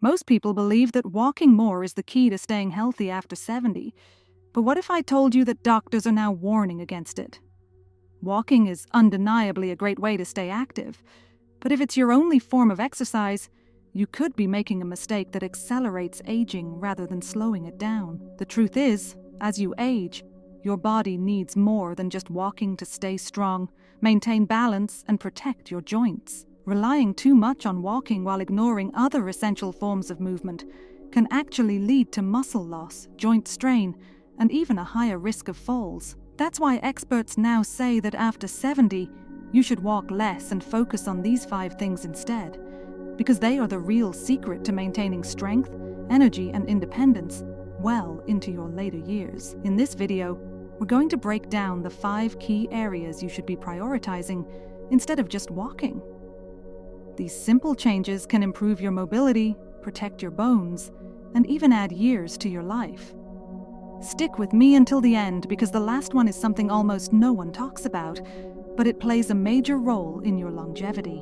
Most people believe that walking more is the key to staying healthy after 70, but what if I told you that doctors are now warning against it? Walking is undeniably a great way to stay active, but if it's your only form of exercise, you could be making a mistake that accelerates aging rather than slowing it down. The truth is, as you age, your body needs more than just walking to stay strong, maintain balance, and protect your joints. Relying too much on walking while ignoring other essential forms of movement can actually lead to muscle loss, joint strain, and even a higher risk of falls. That's why experts now say that after 70, you should walk less and focus on these 5 things instead, because they are the real secret to maintaining strength, energy, and independence well into your later years. In this video, we're going to break down the 5 key areas you should be prioritizing instead of just walking. These simple changes can improve your mobility, protect your bones, and even add years to your life. Stick with me until the end because the last one is something almost no one talks about, but it plays a major role in your longevity.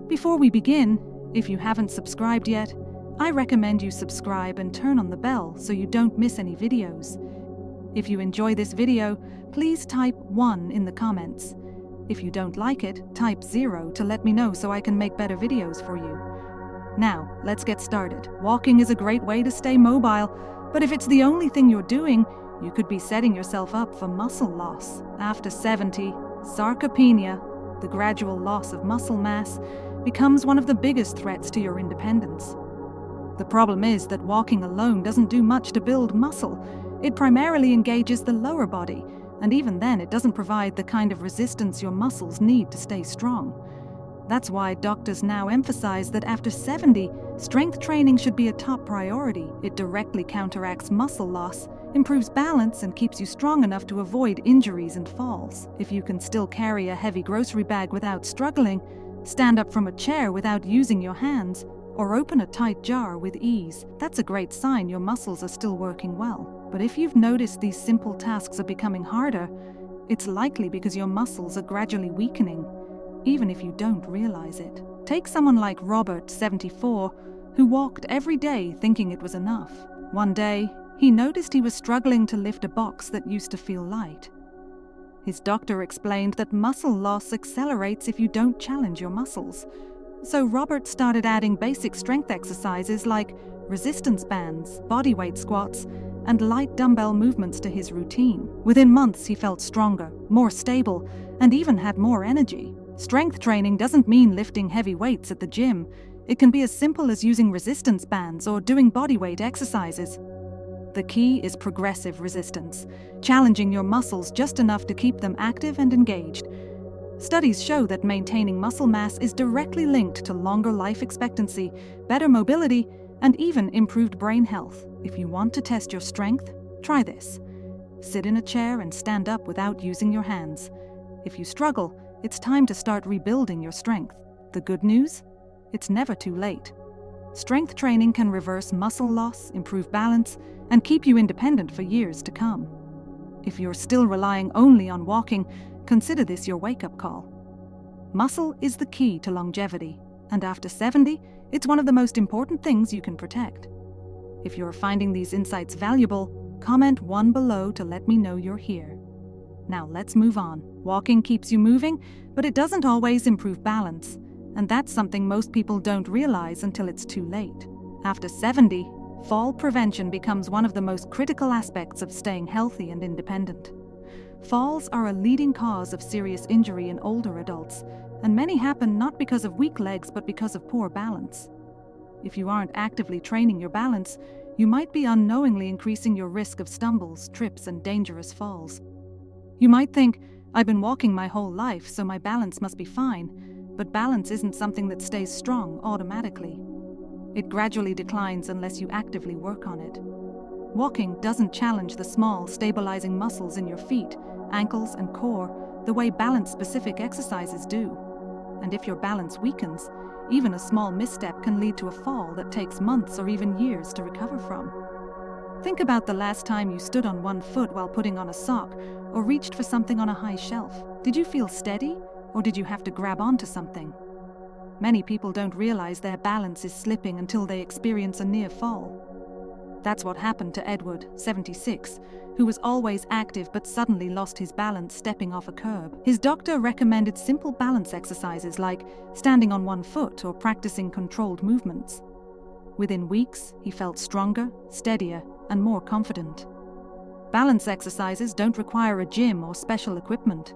Before we begin, if you haven't subscribed yet, I recommend you subscribe and turn on the bell so you don't miss any videos. If you enjoy this video, please type 1 in the comments. If you don't like it, type 0 to let me know so I can make better videos for you. Now, let's get started. Walking is a great way to stay mobile, but if it's the only thing you're doing, you could be setting yourself up for muscle loss. After 70, sarcopenia, the gradual loss of muscle mass, becomes one of the biggest threats to your independence. The problem is that walking alone doesn't do much to build muscle. It primarily engages the lower body, and even then it doesn't provide the kind of resistance your muscles need to stay strong. That's why doctors now emphasize that after 70, strength training should be a top priority. It directly counteracts muscle loss, improves balance, and keeps you strong enough to avoid injuries and falls. If you can still carry a heavy grocery bag without struggling, stand up from a chair without using your hands, or open a tight jar with ease, that's a great sign your muscles are still working well. But if you've noticed these simple tasks are becoming harder, it's likely because your muscles are gradually weakening, even if you don't realize it. Take someone like Robert, 74, who walked every day thinking it was enough. One day, he noticed he was struggling to lift a box that used to feel light. His doctor explained that muscle loss accelerates if you don't challenge your muscles. So Robert started adding basic strength exercises like resistance bands, bodyweight squats, and light dumbbell movements to his routine. Within months, he felt stronger, more stable, and even had more energy. Strength training doesn't mean lifting heavy weights at the gym. It can be as simple as using resistance bands or doing bodyweight exercises. The key is progressive resistance, challenging your muscles just enough to keep them active and engaged. Studies show that maintaining muscle mass is directly linked to longer life expectancy, better mobility, and even improved brain health. If you want to test your strength, try this. Sit in a chair and stand up without using your hands. If you struggle, it's time to start rebuilding your strength. The good news? It's never too late. Strength training can reverse muscle loss, improve balance, and keep you independent for years to come. If you're still relying only on walking, consider this your wake-up call. Muscle is the key to longevity, and after 70, it's one of the most important things you can protect. If you're finding these insights valuable, comment 1 below to let me know you're here. Now let's move on. Walking keeps you moving, but it doesn't always improve balance, and that's something most people don't realize until it's too late. After 70, fall prevention becomes one of the most critical aspects of staying healthy and independent. Falls are a leading cause of serious injury in older adults, and many happen not because of weak legs but because of poor balance. If you aren't actively training your balance, you might be unknowingly increasing your risk of stumbles, trips, and dangerous falls. You might think, I've been walking my whole life, so my balance must be fine, but balance isn't something that stays strong automatically. It gradually declines unless you actively work on it. Walking doesn't challenge the small, stabilizing muscles in your feet, ankles, and core the way balance-specific exercises do. And if your balance weakens, even a small misstep can lead to a fall that takes months or even years to recover from. Think about the last time you stood on one foot while putting on a sock or reached for something on a high shelf. Did you feel steady, or did you have to grab onto something? Many people don't realize their balance is slipping until they experience a near fall. That's what happened to Edward, 76, who was always active but suddenly lost his balance stepping off a curb. His doctor recommended simple balance exercises like standing on one foot or practicing controlled movements. Within weeks, he felt stronger, steadier, and more confident. Balance exercises don't require a gym or special equipment.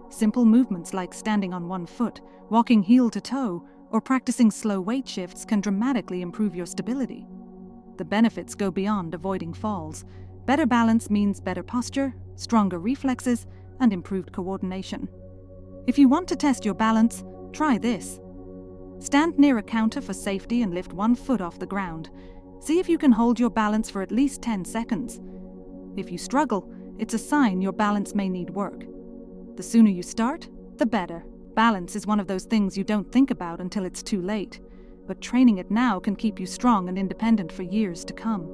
Simple movements like standing on one foot, walking heel to toe, or practicing slow weight shifts can dramatically improve your stability. The benefits go beyond avoiding falls. Better balance means better posture, stronger reflexes, and improved coordination. If you want to test your balance, try this. Stand near a counter for safety and lift one foot off the ground. See if you can hold your balance for at least 10 seconds. If you struggle, it's a sign your balance may need work. The sooner you start, the better. Balance is one of those things you don't think about until it's too late, but training it now can keep you strong and independent for years to come.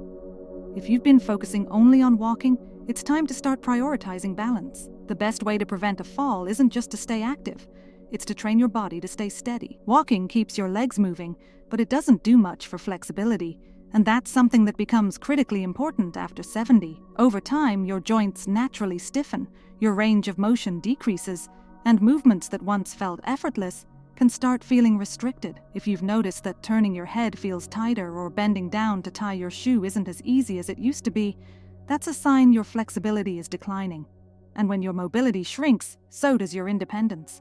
If you've been focusing only on walking, it's time to start prioritizing balance. The best way to prevent a fall isn't just to stay active, it's to train your body to stay steady. Walking keeps your legs moving, but it doesn't do much for flexibility, and that's something that becomes critically important after 70. Over time, your joints naturally stiffen, your range of motion decreases, and movements that once felt effortless can start feeling restricted. If you've noticed that turning your head feels tighter or bending down to tie your shoe isn't as easy as it used to be, that's a sign your flexibility is declining. And when your mobility shrinks, so does your independence.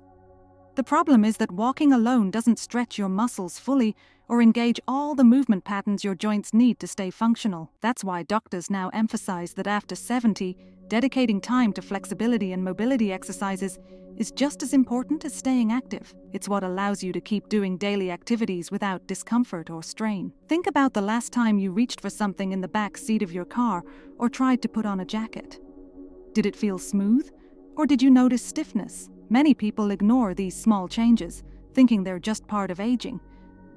The problem is that walking alone doesn't stretch your muscles fully or engage all the movement patterns your joints need to stay functional. That's why doctors now emphasize that after 70, dedicating time to flexibility and mobility exercises is just as important as staying active. It's what allows you to keep doing daily activities without discomfort or strain. Think about the last time you reached for something in the back seat of your car or tried to put on a jacket. Did it feel smooth, or did you notice stiffness? Many people ignore these small changes, thinking they're just part of aging.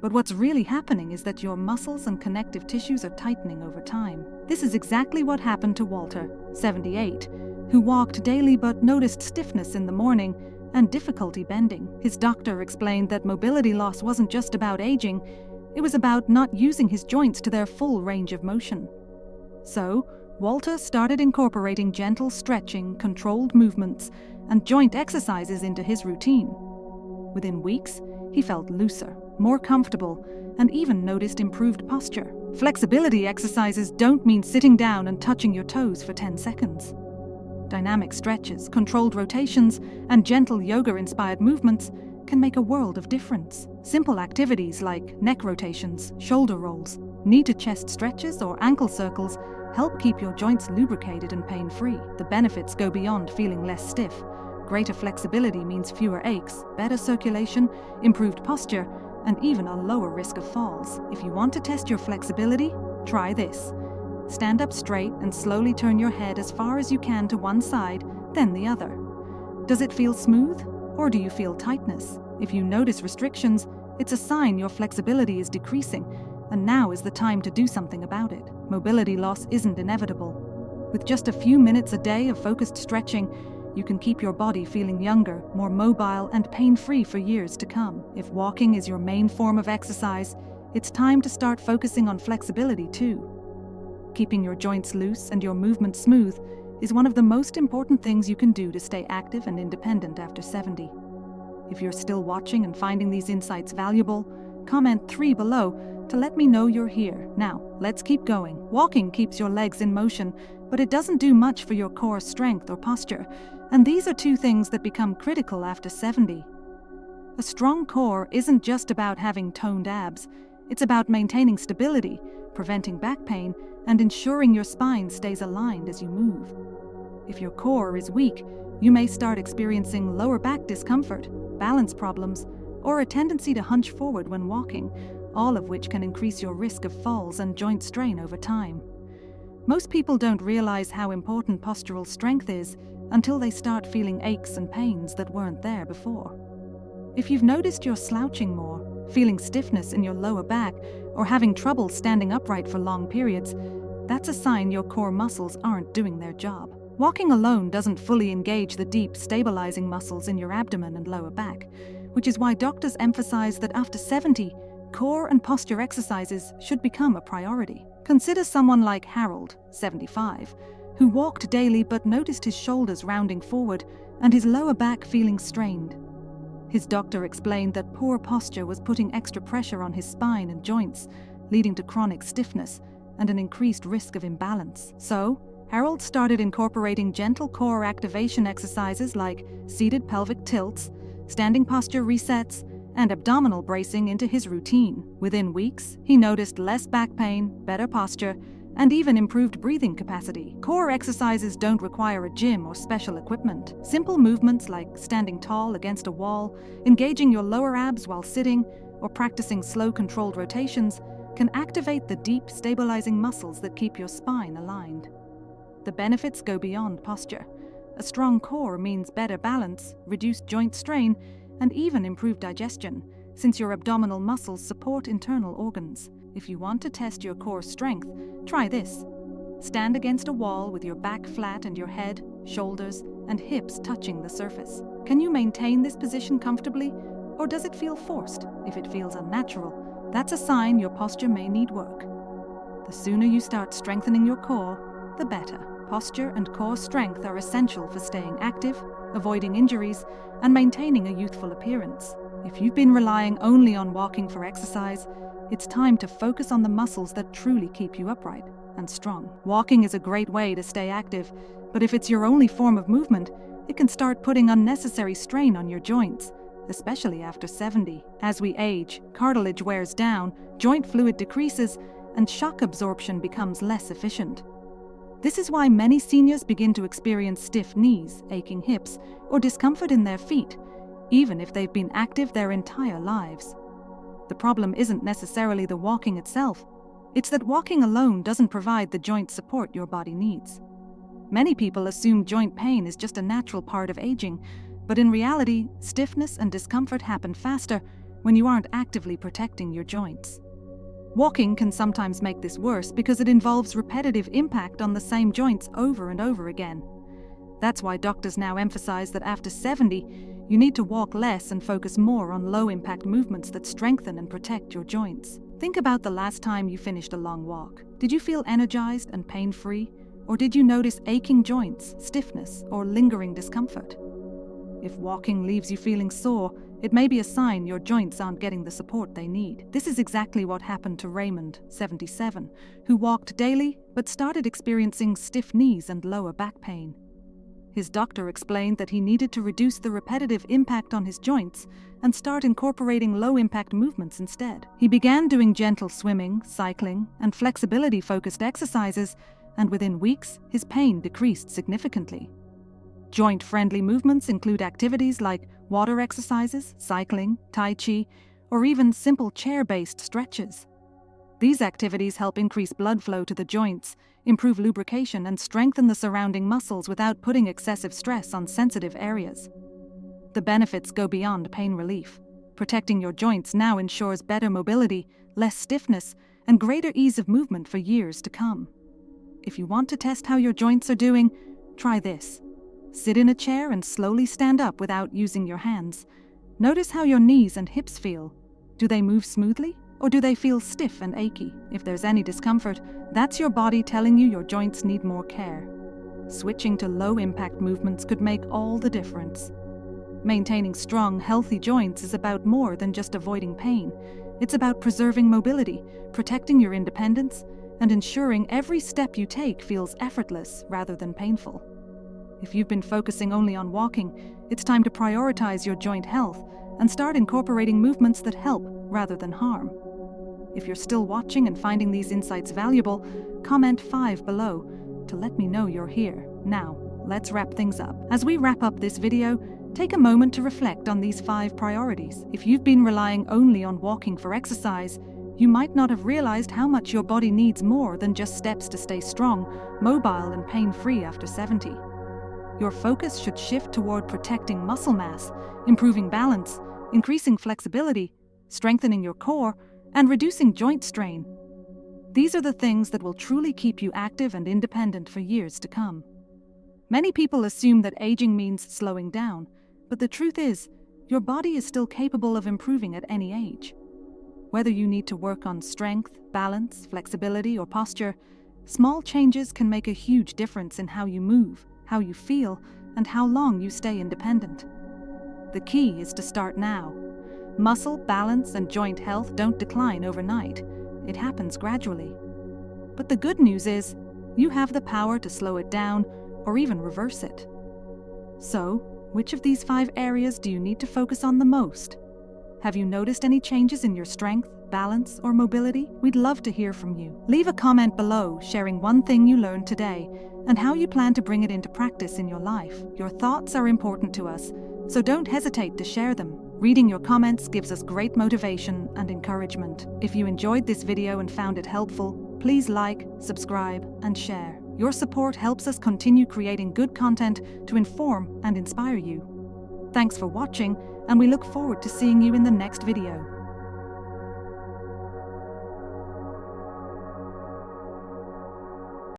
But what's really happening is that your muscles and connective tissues are tightening over time. This is exactly what happened to Walter, 78, who walked daily but noticed stiffness in the morning and difficulty bending. His doctor explained that mobility loss wasn't just about aging, it was about not using his joints to their full range of motion. So, Walter started incorporating gentle stretching, controlled movements, and joint exercises into his routine. Within weeks, he felt looser, more comfortable, and even noticed improved posture. Flexibility exercises don't mean sitting down and touching your toes for 10 seconds. Dynamic stretches, controlled rotations, and gentle yoga-inspired movements can make a world of difference. Simple activities like neck rotations, shoulder rolls, knee-to-chest stretches, or ankle circles help keep your joints lubricated and pain-free. The benefits go beyond feeling less stiff. Greater flexibility means fewer aches, better circulation, improved posture, and even a lower risk of falls. If you want to test your flexibility, try this. Stand up straight and slowly turn your head as far as you can to one side, then the other. Does it feel smooth, or do you feel tightness? If you notice restrictions, it's a sign your flexibility is decreasing, and now is the time to do something about it. Mobility loss isn't inevitable. With just a few minutes a day of focused stretching, you can keep your body feeling younger, more mobile, and pain-free for years to come. If walking is your main form of exercise, it's time to start focusing on flexibility too. Keeping your joints loose and your movement smooth is one of the most important things you can do to stay active and independent after 70. If you're still watching and finding these insights valuable, comment 3 below to let me know you're here. Now, let's keep going. Walking keeps your legs in motion, but it doesn't do much for your core strength or posture, and these are 2 things that become critical after 70. A strong core isn't just about having toned abs, it's about maintaining stability, preventing back pain, and ensuring your spine stays aligned as you move. If your core is weak, you may start experiencing lower back discomfort, balance problems, or a tendency to hunch forward when walking, all of which can increase your risk of falls and joint strain over time. Most people don't realize how important postural strength is until they start feeling aches and pains that weren't there before. If you've noticed you're slouching more, feeling stiffness in your lower back, or having trouble standing upright for long periods, that's a sign your core muscles aren't doing their job. Walking alone doesn't fully engage the deep, stabilizing muscles in your abdomen and lower back, which is why doctors emphasize that after 70, core and posture exercises should become a priority. Consider someone like Harold, 75, who walked daily but noticed his shoulders rounding forward and his lower back feeling strained. His doctor explained that poor posture was putting extra pressure on his spine and joints, leading to chronic stiffness and an increased risk of imbalance. So, Harold started incorporating gentle core activation exercises like seated pelvic tilts, standing posture resets, and abdominal bracing into his routine. Within weeks, he noticed less back pain, better posture, and even improved breathing capacity. Core exercises don't require a gym or special equipment. Simple movements like standing tall against a wall, engaging your lower abs while sitting, or practicing slow controlled rotations can activate the deep, stabilizing muscles that keep your spine aligned. The benefits go beyond posture. A strong core means better balance, reduced joint strain, and even improved digestion, since your abdominal muscles support internal organs. If you want to test your core strength, try this. Stand against a wall with your back flat and your head, shoulders, and hips touching the surface. Can you maintain this position comfortably, or does it feel forced? If it feels unnatural, that's a sign your posture may need work. The sooner you start strengthening your core, the better. Posture and core strength are essential for staying active, avoiding injuries, and maintaining a youthful appearance. If you've been relying only on walking for exercise, it's time to focus on the muscles that truly keep you upright and strong. Walking is a great way to stay active, but if it's your only form of movement, it can start putting unnecessary strain on your joints, especially after 70. As we age, cartilage wears down, joint fluid decreases, and shock absorption becomes less efficient. This is why many seniors begin to experience stiff knees, aching hips, or discomfort in their feet, even if they've been active their entire lives. The problem isn't necessarily the walking itself. It's that walking alone doesn't provide the joint support your body needs. Many people assume joint pain is just a natural part of aging, but in reality, stiffness and discomfort happen faster when you aren't actively protecting your joints. Walking can sometimes make this worse because it involves repetitive impact on the same joints over and over again. That's why doctors now emphasize that after 70, you need to walk less and focus more on low-impact movements that strengthen and protect your joints. Think about the last time you finished a long walk. Did you feel energized and pain-free, or did you notice aching joints, stiffness, or lingering discomfort? If walking leaves you feeling sore, it may be a sign your joints aren't getting the support they need. This is exactly what happened to Raymond, 77, who walked daily but started experiencing stiff knees and lower back pain. His doctor explained that he needed to reduce the repetitive impact on his joints and start incorporating low-impact movements instead. He began doing gentle swimming, cycling, and flexibility-focused exercises, and within weeks, his pain decreased significantly. Joint-friendly movements include activities like water exercises, cycling, tai chi, or even simple chair-based stretches. These activities help increase blood flow to the joints, improve lubrication, and strengthen the surrounding muscles without putting excessive stress on sensitive areas. The benefits go beyond pain relief. Protecting your joints now ensures better mobility, less stiffness, and greater ease of movement for years to come. If you want to test how your joints are doing, try this. Sit in a chair and slowly stand up without using your hands. Notice how your knees and hips feel. Do they move smoothly, or do they feel stiff and achy? If there's any discomfort, that's your body telling you your joints need more care. Switching to low-impact movements could make all the difference. Maintaining strong, healthy joints is about more than just avoiding pain. It's about preserving mobility, protecting your independence, and ensuring every step you take feels effortless rather than painful. If you've been focusing only on walking, it's time to prioritize your joint health and start incorporating movements that help rather than harm. If you're still watching and finding these insights valuable, comment 5 below to let me know you're here. Now, let's wrap things up. As we wrap up this video, take a moment to reflect on these 5 priorities. If you've been relying only on walking for exercise, you might not have realized how much your body needs more than just steps to stay strong, mobile, and pain-free after 70. Your focus should shift toward protecting muscle mass, improving balance, increasing flexibility, strengthening your core, and reducing joint strain. These are the things that will truly keep you active and independent for years to come. Many people assume that aging means slowing down, but the truth is, your body is still capable of improving at any age. Whether you need to work on strength, balance, flexibility, or posture, small changes can make a huge difference in how you move, how you feel, and how long you stay independent. The key is to start now. Muscle, balance, and joint health don't decline overnight. It happens gradually. But the good news is, you have the power to slow it down or even reverse it. So, which of these 5 areas do you need to focus on the most? Have you noticed any changes in your strength, balance, or mobility? We'd love to hear from you. Leave a comment below sharing one thing you learned today and how you plan to bring it into practice in your life. Your thoughts are important to us, so don't hesitate to share them. Reading your comments gives us great motivation and encouragement. If you enjoyed this video and found it helpful, please like, subscribe, and share. Your support helps us continue creating good content to inform and inspire you. Thanks for watching, and we look forward to seeing you in the next video.